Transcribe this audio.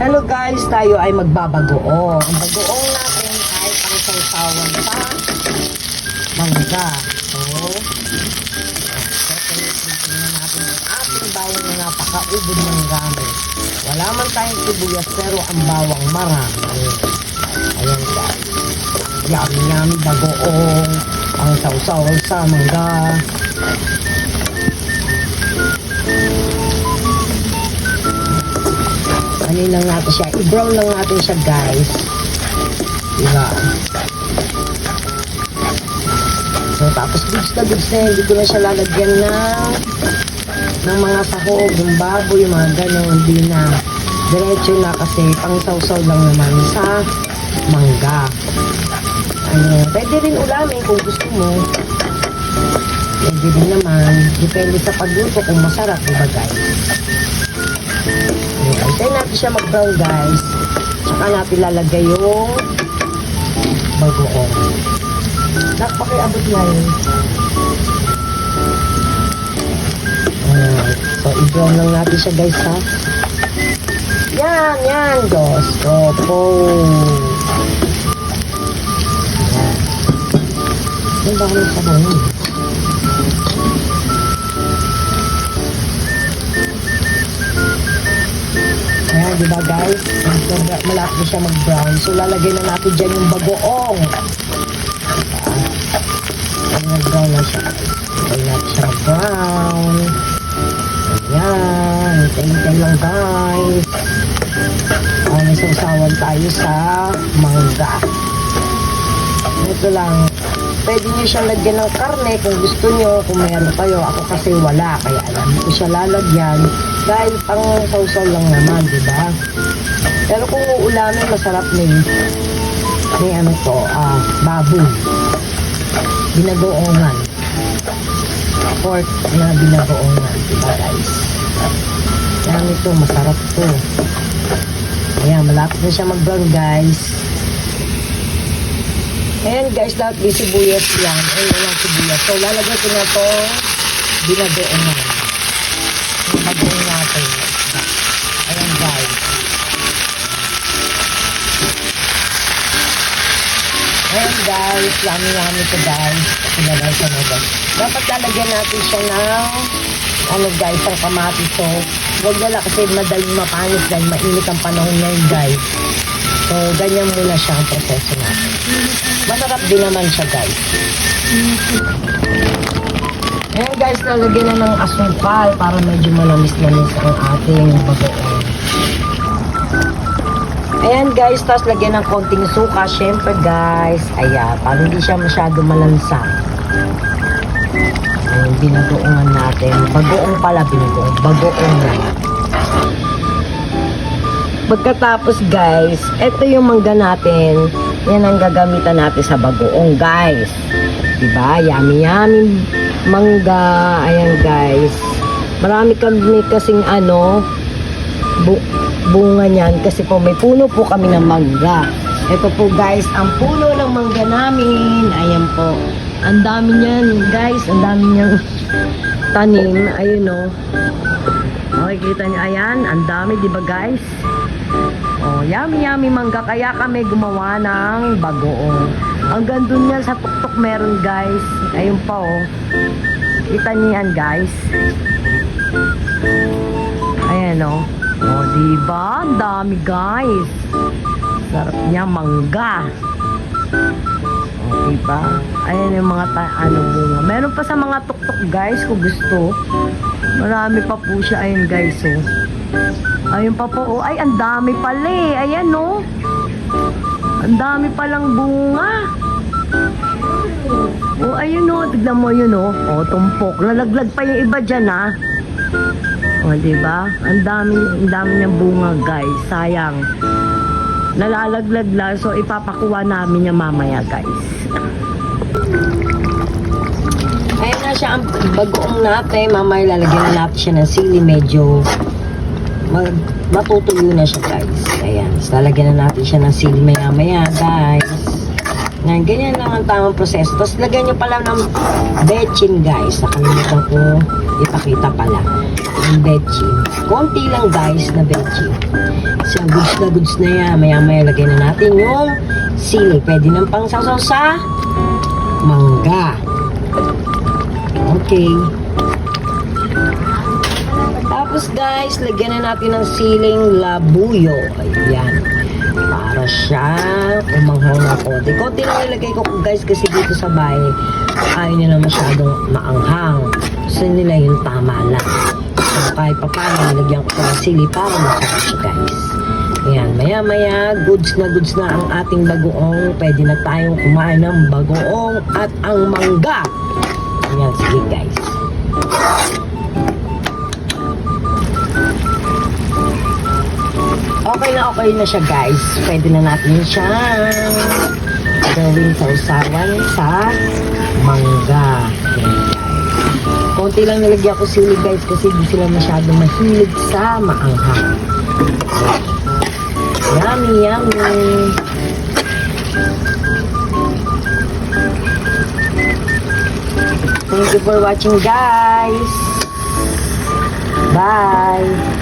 Hello guys, tayo ay magbabagoong. Ang bagoong natin ay pangsawsawan sa mangga. So, tingnan natin ang ating bawang na napakaubod ng gamit. Wala man tayong sibuyas pero ang bawang marami. Ayan guys. Yummy bagoong. Pangsawsawan sa mangga. Ano lang natin siya, i-brown lang natin siya guys, diba? So tapos goods na hindi ko na siya lalagyan ng mga sahog, yung baboy, yung mga ganon, hindi na diretso na kasi pang sausaw lang naman sa mangga. Pwede rin ulamin kung gusto mo, pwede rin naman, depende sa pagluto kung masarap, diba guys? Antayin natin siya mag-brown guys. Tsaka natin lalagay yung bagoong. Napakiabot na yun. So i-brown lang natin siya guys ha. Yan. Diyos ko po. Yan ba kami sa bagoong? Ayan, diba guys? Malapit na siya mag-brown. So, lalagay na natin dyan yung bagoong. Ayan, mag-brown na siya. Lalagay natin siya mag-brown. Ayan. Hintayin lang guys. May sausawan tayo sa mangga. Ito lang. Pwede nyo siyang lagyan ng karne kung gusto nyo, kung meron kayo. Ako kasi wala, kaya alam ko siya lalagyan. Dahil pang sausaw lang naman, diba? Pero kung uulamin, masarap may ano to, baboy. Binagoongan. Pork na binagoongan, diba guys? Yan ito, masarap to. Ayan, malapit na siya mag-brown guys. Ayan guys, lahat may sibuyas yan. Ayan, walang sibuyas. So, lalagay ko na ito binagoongan. Yung bagoong natin. Ayan guys. Ayan guys, yummy ito guys. Sinagay siya na guys. Dapat lalagyan natin siya ng guys, ang kamatis. So, huwag nila kasi madaling mapanis dahil mainit ang panahon ngayon guys. So, ganyan muna siya ang proseso natin. Masarap din naman siya guys. Ayan guys, lalagyan na ng asukal para medyo malamis-lamis ang ating bagoong. Ayan guys, tapos lagyan ng konting suka. Syempre guys, ayan, para hindi siya masyado malansa. Ayan, binagoongan natin. Bagoong pala, bagoong na. Pagkatapos guys, ito yung mangga natin. Yan ang gagamitan natin sa bagoong guys. Diba? Yummy mangga. Ayan guys. Marami kami kasing bunga niyan kasi po may puno po kami ng mangga. Ito po guys, ang puno ng mangga namin. Ayan po. Ang dami niyan guys. Ang dami niyang tanim. Ayun o. Makikita niyo. Ayan. Ang dami diba guys? Oh, yummy mangga, kaya kami gumawa ng bagoong. Ang ganda niya sa tuktok meron guys. Ayun pa oh. Kita niyo yan guys. Ayan oh. Oh, diba? Ang dami guys. Sarap niya mangga. Oh, diba? Ayan yung mga bunga. Meron pa sa mga tuktok guys kung gusto. Marami pa po siya. Ayun guys oh. Ayun pa po, oh, ay ang dami pala eh. Ayan oh. Ang dami palang bunga. Oh, ayun oh, tignan mo yun oh. Oh, tumpok. Lalaglag pa yung iba dyan ah. Oh, diba? Ang dami niyang bunga guys. Sayang. Nalalaglag lang. So, ipapakuha namin niya mamaya guys. Ayan na siya ang bagoong natin. Mamaya lalagyan na natin siya ng sili. Medyo matutuyo na siya guys. Ayan, so lalagyan na natin siya ng sili maya guys. Ngayon, ganyan lang ang tamang proseso. Tapos lagyan nyo pala ng bechin guys. Nakalimutan ko ipakita pala. Ang betchin. Konti lang guys na betchin. So, goods na yan. Maya-maya lagay na natin yung sili. Pwede nang pang sasaw sa mangga. Okay. Tapos guys, lagyan na natin ng siling labuyo. Ayan. Para siya umanghaw na konti. Konti lang nilagay ko guys kasi dito sa bahay ayaw nila masyadong maanghang. Gusto nila yung tama lang. So kahit pa paano nilagyan ko ng sili para masarap siya guys. Ayan, maya-maya goods na ang ating bagoong. Pwede na tayong kumain ng bagoong at ang mangga. Ayan, sige guys. Okay na siya guys. Pwede na natin siya gawin sausawan sa mangga. Ayan, guys. Konti lang nilagyan ko sili guys kasi di sila masyadong mahilig sa maanghang. Yummy, yummy. Thank you for watching guys. Bye.